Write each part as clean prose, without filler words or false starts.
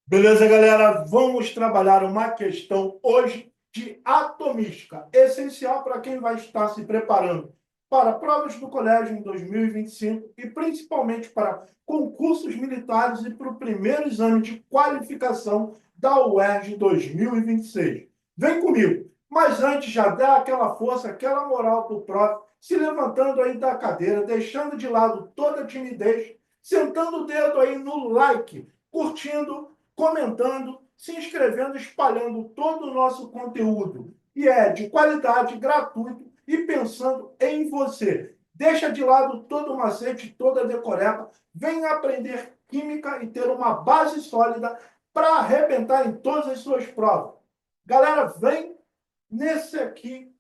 Beleza, galera? Vamos trabalhar uma questão hoje de atomística, essencial para quem vai estar se preparando para provas do colégio em 2025 e principalmente para concursos militares e para o primeiro exame de qualificação da UERJ em 2026. Vem comigo! Mas antes, já dá aquela força, aquela moral para o prof, se levantando aí da cadeira, deixando de lado toda a timidez, sentando o dedo aí no like, curtindo, comentando, se inscrevendo, espalhando todo o nosso conteúdo. E é de qualidade, gratuito e pensando em você. Deixa de lado todo o macete, toda a decoreba. Venha aprender química e ter uma base sólida para arrebentar em todas as suas provas. Galera, vem nesse aqui.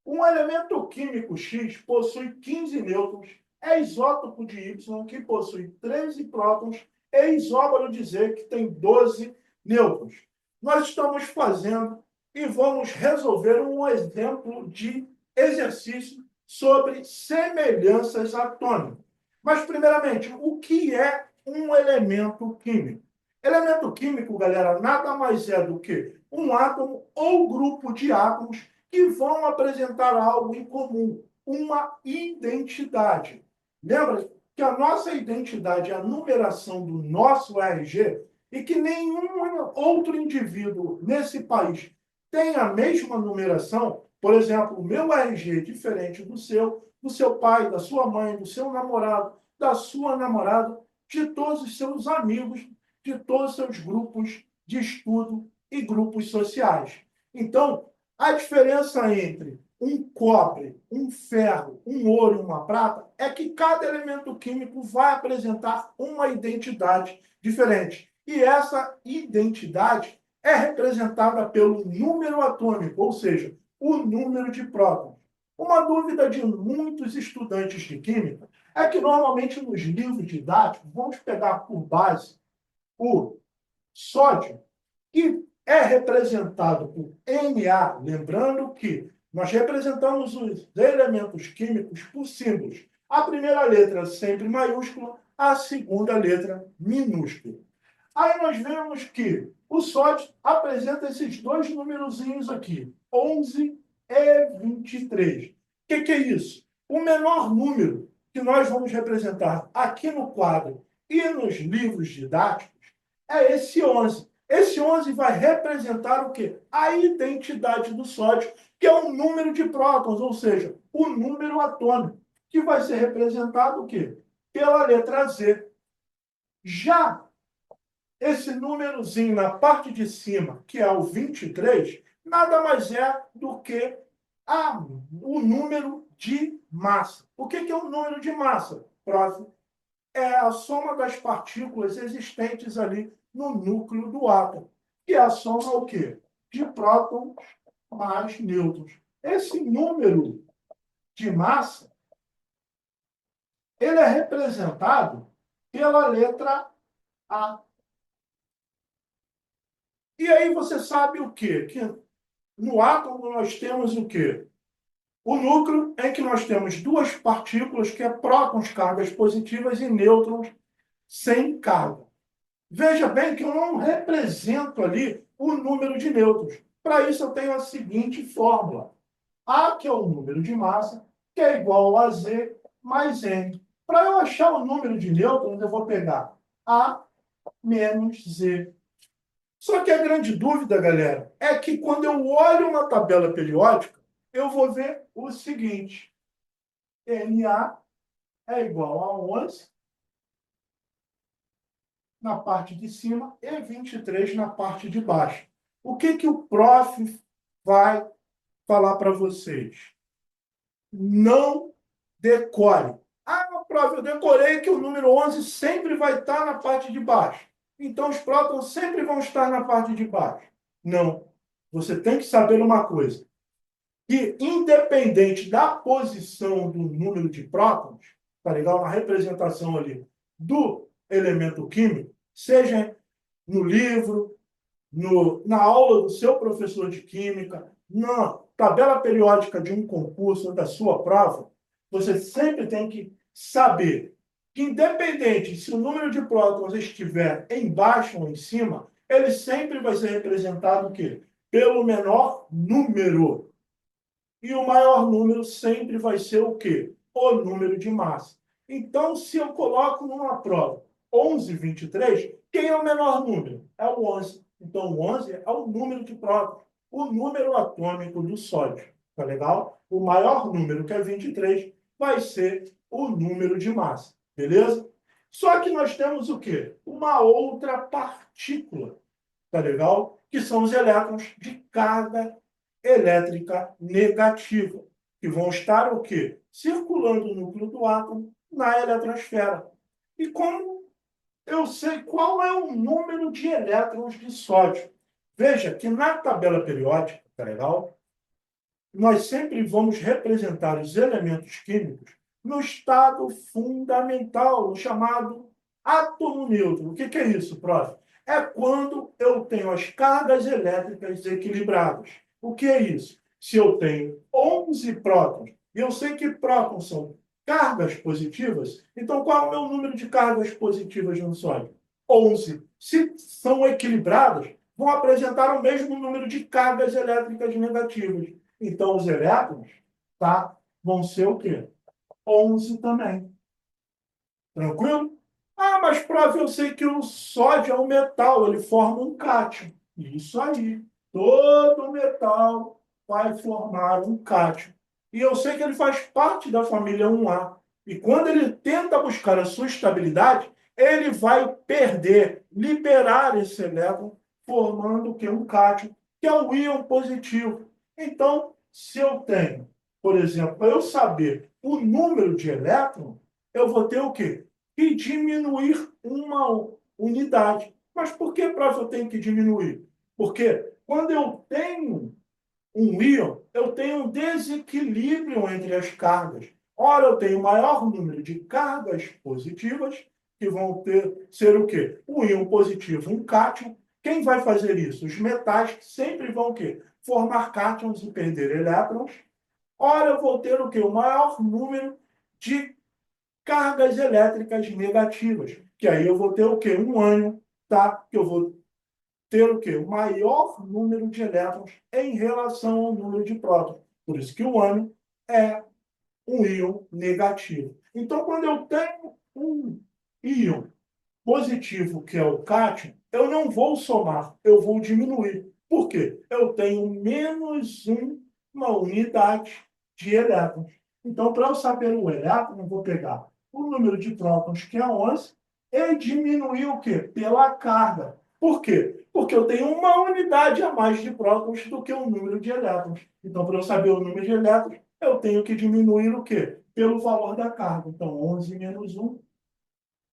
Um elemento químico X possui 15 nêutrons, é isótopo de Y, que possui 13 prótons, é isóbaro de Z, que tem 12 nêutrons. Nós estamos fazendo e vamos resolver um exemplo de exercício sobre semelhanças atômicas. Mas, primeiramente, o que é um elemento químico? Elemento químico, galera, nada mais é do que um átomo ou grupo de átomos que vão apresentar algo em comum, uma identidade. Lembra que a nossa identidade é a numeração do nosso RG e que nenhum outro indivíduo nesse país tem a mesma numeração. Por exemplo, o meu RG é diferente do seu pai, da sua mãe, do seu namorado, da sua namorada, de todos os seus amigos, de todos os seus grupos de estudo e grupos sociais. Então, a diferença entre um cobre, um ferro, um ouro e uma prata é que cada elemento químico vai apresentar uma identidade diferente. E essa identidade é representada pelo número atômico, ou seja, o número de prótons. Uma dúvida de muitos estudantes de química é que normalmente nos livros didáticos vamos pegar por base o sódio, que é representado por Na, lembrando que nós representamos os elementos químicos por símbolos. A primeira letra sempre maiúscula, a segunda letra minúscula. Aí nós vemos que o sódio apresenta esses dois numerozinhos aqui, 11 e 23. O que é isso? O menor número que nós vamos representar aqui no quadro e nos livros didáticos é esse 11. Esse 11 vai representar o quê? A identidade do sódio, que é o número de prótons, ou seja, o número atômico, que vai ser representado o quê? Pela letra Z. Já esse númerozinho na parte de cima, que é o 23, nada mais é do que o número de massa. O que é o número de massa? Próximo. É a soma das partículas existentes ali no núcleo do átomo, que é a soma o quê? De prótons mais nêutrons. Esse número de massa, ele é representado pela letra A. E aí você sabe o quê? Que no átomo nós temos o quê? O núcleo em que nós temos duas partículas, que é prótons, cargas positivas, e nêutrons sem carga. Veja bem que eu não represento ali o número de nêutrons. Para isso, eu tenho a seguinte fórmula. A, que é o número de massa, que é igual a Z mais N. Para eu achar o número de nêutrons, eu vou pegar A menos Z. Só que a grande dúvida, galera, é que quando eu olho uma tabela periódica, eu vou ver o seguinte. Na é igual a 11 na parte de cima e 23 na parte de baixo. O que o prof vai falar para vocês? Não decore. Ah, prof, eu decorei que o número 11 sempre vai estar na parte de baixo. Então, os prótons sempre vão estar na parte de baixo. Não. Você tem que saber uma coisa. Que, independente da posição do número de prótons, tá legal? Na representação ali do elemento químico, seja no livro, na aula do seu professor de química, na tabela periódica de um concurso ou da sua prova, você sempre tem que saber que, independente se o número de prótons estiver embaixo ou em cima, ele sempre vai ser representado o quê? Pelo menor número. E o maior número sempre vai ser o quê? O número de massa. Então, se eu coloco numa prova 11,23, quem é o menor número? É o 11. Então, o 11 é o número de prótons, o número atômico do sódio. Tá legal? O maior número, que é 23, vai ser o número de massa. Beleza? Só que nós temos o quê? Uma outra partícula. Tá legal? Que são os elétrons de carga elétrica negativa, que vão estar o quê? Circulando o núcleo do átomo na eletrosfera. E como eu sei qual é o número de elétrons de sódio? Veja que na tabela periódica, tá legal? Nós sempre vamos representar os elementos químicos no estado fundamental, no chamado átomo neutro. O que é isso, prof? É quando eu tenho as cargas elétricas equilibradas. O que é isso? Se eu tenho 11 prótons, e eu sei que prótons são cargas positivas, então qual é o meu número de cargas positivas no sódio? 11. Se são equilibradas, vão apresentar o mesmo número de cargas elétricas negativas. Então, os elétrons, tá, vão ser o quê? 11 também. Tranquilo? Ah, mas, prof, eu sei que o sódio é um metal, ele forma um cátion. Isso aí. Todo metal vai formar um cátion. E eu sei que ele faz parte da família 1A. E quando ele tenta buscar a sua estabilidade, ele vai perder, liberar esse elétron, formando o quê? Um cátion, que é o íon positivo. Então, se eu tenho, por exemplo, para eu saber o número de elétrons, eu vou ter o quê? E diminuir uma unidade. Mas por que, prof, eu tenho que diminuir? Porque quando eu tenho um íon, eu tenho um desequilíbrio entre as cargas. Ora, eu tenho maior número de cargas positivas, que vão ser o quê? O íon positivo, um cátion. Quem vai fazer isso? Os metais que sempre vão o quê? Formar cátions e perder elétrons. Ora, eu vou ter o quê? O maior número de cargas elétricas negativas, que aí eu vou ter o quê? Um ânion, tá? Que eu vou ter o quê? O maior número de elétrons em relação ao número de prótons. Por isso que o ânion é um íon negativo. Então, quando eu tenho um íon positivo, que é o cátion, eu não vou somar, eu vou diminuir. Por quê? Eu tenho uma unidade de elétrons. Então, para eu saber o elétron, eu vou pegar o número de prótons, que é 11, e diminuir o quê? Pela carga. Por quê? Porque eu tenho uma unidade a mais de prótons do que o número de elétrons. Então, para eu saber o número de elétrons, eu tenho que diminuir o quê? Pelo valor da carga. Então, 11 menos 1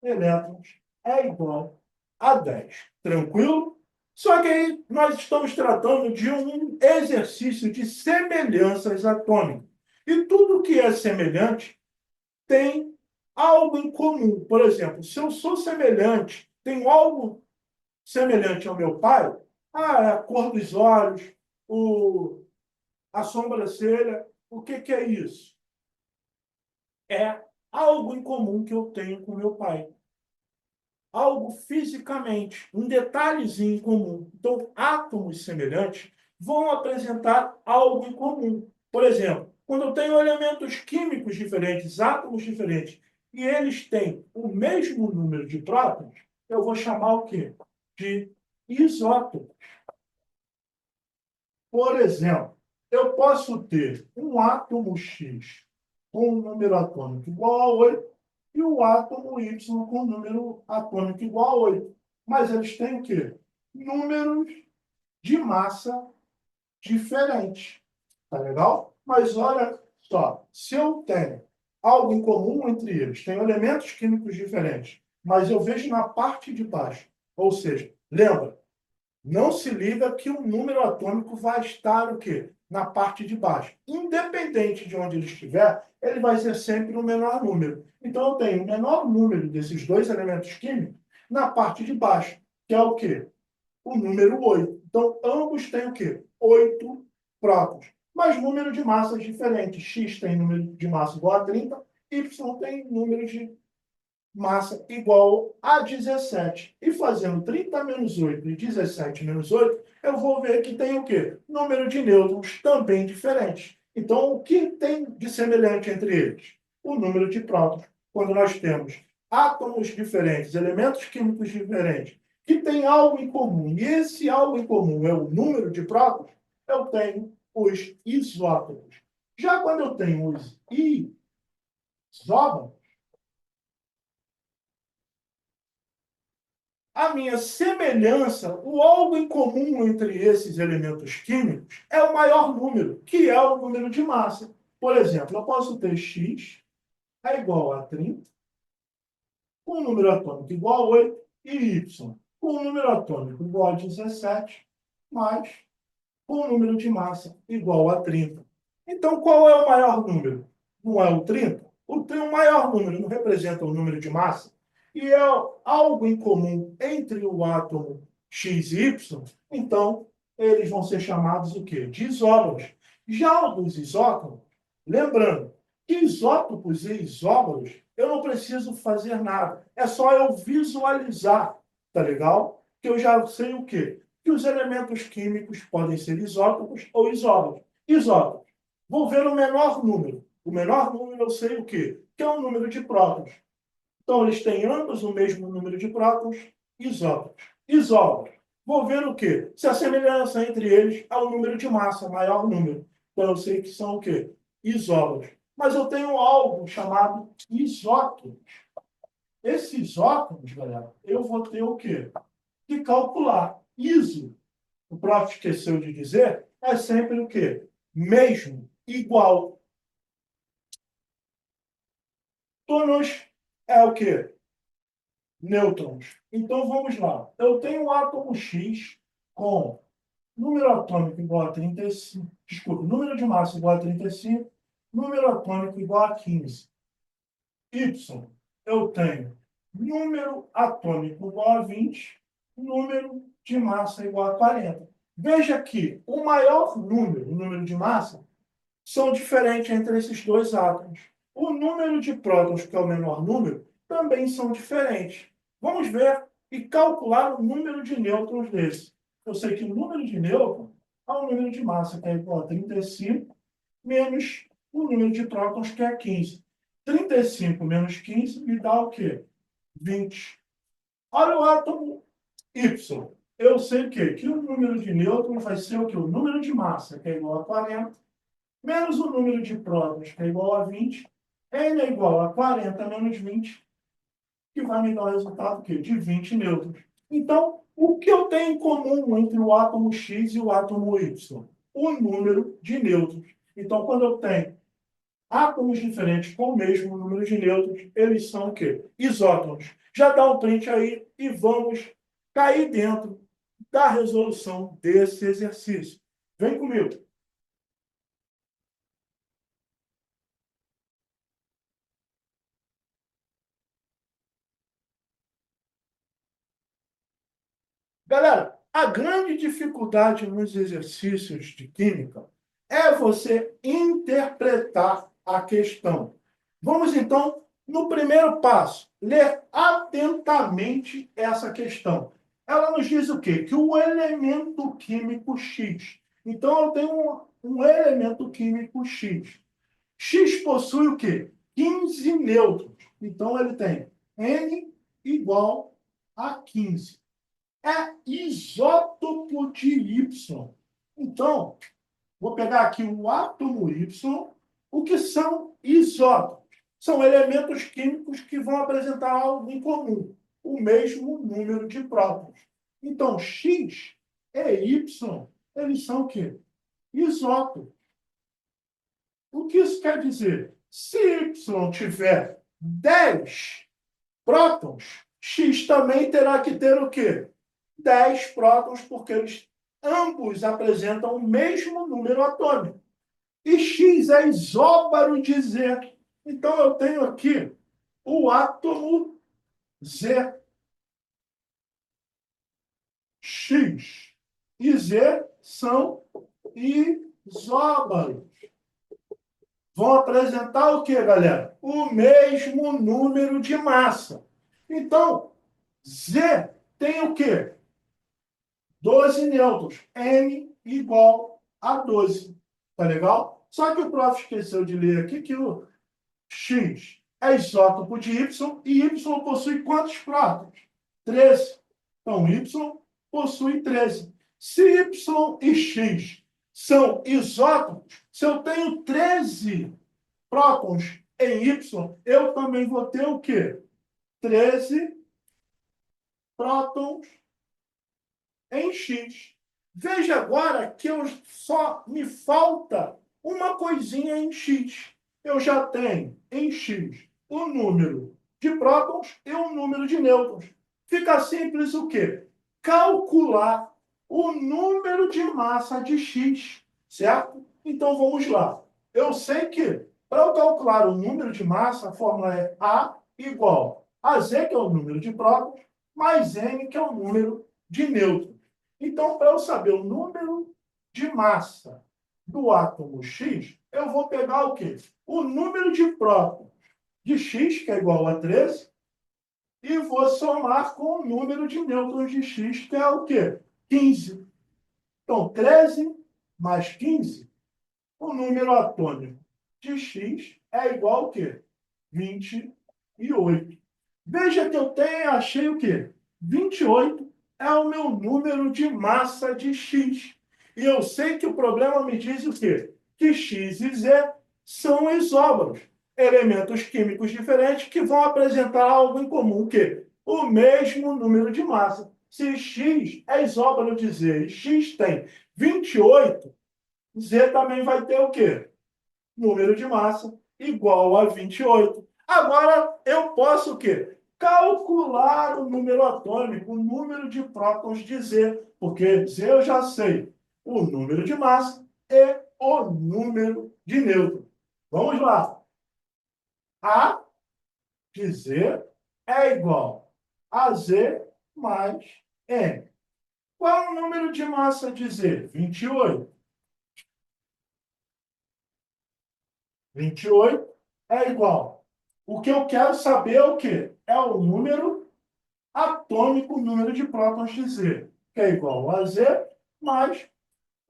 elétrons é igual a 10. Tranquilo? Só que aí nós estamos tratando de um exercício de semelhanças atômicas. E tudo que é semelhante tem algo em comum. Por exemplo, se eu sou semelhante, tenho algo semelhante ao meu pai, é a cor dos olhos, a sobrancelha. O que é isso? É algo em comum que eu tenho com meu pai. Algo fisicamente, um detalhezinho em comum. Então, átomos semelhantes vão apresentar algo em comum. Por exemplo, quando eu tenho elementos químicos diferentes, átomos diferentes, e eles têm o mesmo número de prótons, eu vou chamar o quê? De isótopos. Por exemplo, eu posso ter um átomo X com um número atômico igual a 8 e o átomo Y com um número atômico igual a 8. Mas eles têm o quê? Números de massa diferentes. Tá legal? Mas olha só, se eu tenho algo em comum entre eles, tenho elementos químicos diferentes, mas eu vejo na parte de baixo, ou seja, lembra, não se liga que o número atômico vai estar o quê? Na parte de baixo. Independente de onde ele estiver, ele vai ser sempre o menor número. Então, eu tenho o menor número desses dois elementos químicos na parte de baixo, que é o quê? O número 8. Então, ambos têm o quê? 8 prótons. Mas número de massas diferentes. X tem número de massa igual a 30, Y tem número de massa igual a 17. E fazendo 30 menos 8 e 17 menos 8, eu vou ver que tem o quê? Número de nêutrons também diferentes. Então, o que tem de semelhante entre eles? O número de prótons. Quando nós temos átomos diferentes, elementos químicos diferentes, que têm algo em comum, e esse algo em comum é o número de prótons, eu tenho os isótopos. Já quando eu tenho os isótopos, a minha semelhança, o algo em comum entre esses elementos químicos é o maior número, que é o número de massa. Por exemplo, eu posso ter x é igual a 30, com um número atômico igual a 8, e y com um número atômico igual a 17, mais com um número de massa igual a 30. Então, qual é o maior número? Não é o 30? O maior número não representa o número de massa? E é algo em comum entre o átomo X e Y, então eles vão ser chamados o quê? De isóbaros. Já o dos isótopos, lembrando que isótopos e isóbaros, eu não preciso fazer nada. É só eu visualizar, tá legal? Que eu já sei o quê? Que os elementos químicos podem ser isótopos ou isóbaros. Isótopos. Vou ver o menor número. O menor número eu sei o quê? Que é o número de prótons. Então, eles têm ambos o mesmo número de prótons, isótopos. Isóbaros. Vou ver o quê? Se a semelhança entre eles é o número de massa, maior número. Então, eu sei que são o quê? Isóbaros. Mas eu tenho algo chamado isótopos. Esses isótopos, galera, eu vou ter o quê? Que calcular. Iso, o próprio esqueceu de dizer, é sempre o quê? Mesmo, igual. Tônus é o quê? Nêutrons. Então, vamos lá. Eu tenho um átomo X com número atômico igual a 35, desculpa, número de massa igual a 35, número atômico igual a 15. Y, eu tenho número atômico igual a 20, número de massa igual a 40. Veja que o maior número, o número de massa, são diferentes entre esses dois átomos. O número de prótons, que é o menor número, também são diferentes. Vamos ver e calcular o número de nêutrons desse. Eu sei que o número de nêutrons é o número de massa, que é igual a 35, menos o número de prótons, que é 15. 35 menos 15 me dá o quê? 20. Olha o átomo Y. Eu sei o quê? Que o número de nêutrons vai ser o quê? O número de massa, que é igual a 40, menos o número de prótons, que é igual a 20, N é igual a 40 menos 20, que vai me dar o resultado quê? De 20 nêutrons. Então, o que eu tenho em comum entre o átomo X e o átomo Y? O número de nêutrons. Então, quando eu tenho átomos diferentes com o mesmo número de nêutrons, eles são o quê? Isótons. Já dá um print aí e vamos cair dentro da resolução desse exercício. Vem comigo. Galera, a grande dificuldade nos exercícios de química é você interpretar a questão. Vamos então no primeiro passo, ler atentamente essa questão. Ela nos diz o quê? Que o elemento químico X. Então, eu tenho um elemento químico X. X possui o quê? 15 nêutrons. Então, ele tem N igual a 15 é isótopo de Y. Então, vou pegar aqui o átomo Y. O que são isótopos? São elementos químicos que vão apresentar algo em comum, o mesmo número de prótons. Então, X e Y, eles são o quê? Isótopos. O que isso quer dizer? Se Y tiver 10 prótons, X também terá que ter o quê? 10 prótons, porque eles ambos apresentam o mesmo número atômico. E X é isóbaro de Z. Então, eu tenho aqui o átomo Z. X e Z são isóbaros. vão apresentar o quê, galera? O mesmo número de massa. Então, Z tem o quê? 12 nêutrons. N igual a 12. Tá legal? Só que o prof esqueceu de ler aqui que o X é isótopo de Y e Y possui quantos prótons? 13. Então, Y possui 13. Se Y e X são isótopos, se eu tenho 13 prótons em Y, eu também vou ter o quê? 13 prótons em X. Veja agora que eu só me falta uma coisinha em X. Eu já tenho em X o número de prótons e o número de nêutrons. Fica simples o quê? Calcular o número de massa de X, certo? Então vamos lá. Eu sei que para eu calcular o número de massa, a fórmula é A igual a Z, que é o número de prótons, mais N, que é o número de nêutrons. Então, para eu saber o número de massa do átomo X, eu vou pegar o quê? O número de prótons de X, que é igual a 13, e vou somar com o número de nêutrons de X, que é o quê? 15. Então, 13 mais 15, o número atômico de X é igual ao quê? 28. Veja que eu achei o quê? 28 é o meu número de massa de X. E eu sei que o problema me diz o quê? Que X e Z são isóbaros, elementos químicos diferentes que vão apresentar algo em comum, o quê? O mesmo número de massa. Se X é isóbaro de Z e X tem 28, Z também vai ter o quê? Número de massa igual a 28. Agora, eu posso o quê? Calcular o número atômico, o número de prótons de Z, porque Z eu já sei o número de massa e o número de nêutrons. Vamos lá. A de Z é igual a Z mais N. Qual é o número de massa de Z? 28. 28 é igual. O que eu quero saber é o quê? É o número atômico, o número de prótons de Z, que é igual a Z, mais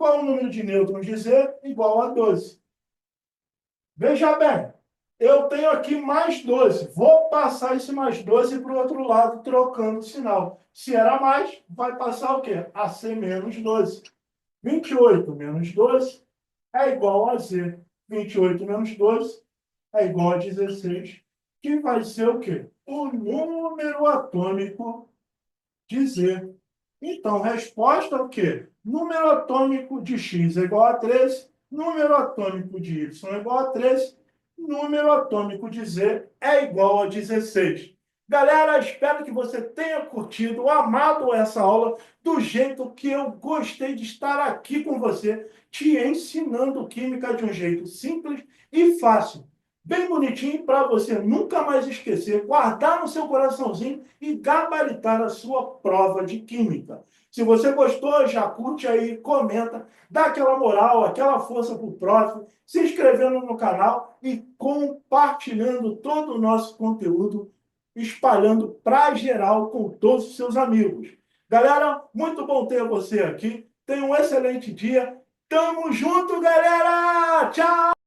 qual é o número de nêutrons de Z? Igual a 12. Veja bem, eu tenho aqui mais 12. Vou passar esse mais 12 para o outro lado, trocando o sinal. Se era mais, vai passar o quê? A ser menos 12. 28 menos 12 é igual a Z. 28 menos 12 é igual a 16, que vai ser o quê? O número atômico de Z. Então, resposta é o quê? Número atômico de X é igual a 13, número atômico de Y é igual a 13, número atômico de Z é igual a 16. Galera, espero que você tenha curtido, amado essa aula do jeito que eu gostei de estar aqui com você, te ensinando química de um jeito simples e fácil. Bem bonitinho para você nunca mais esquecer, guardar no seu coraçãozinho e gabaritar a sua prova de química. Se você gostou, já curte aí, comenta, dá aquela moral, aquela força para o prof, se inscrevendo no canal e compartilhando todo o nosso conteúdo, espalhando para geral com todos os seus amigos. Galera, muito bom ter você aqui. Tenha um excelente dia. Tamo junto, galera! Tchau!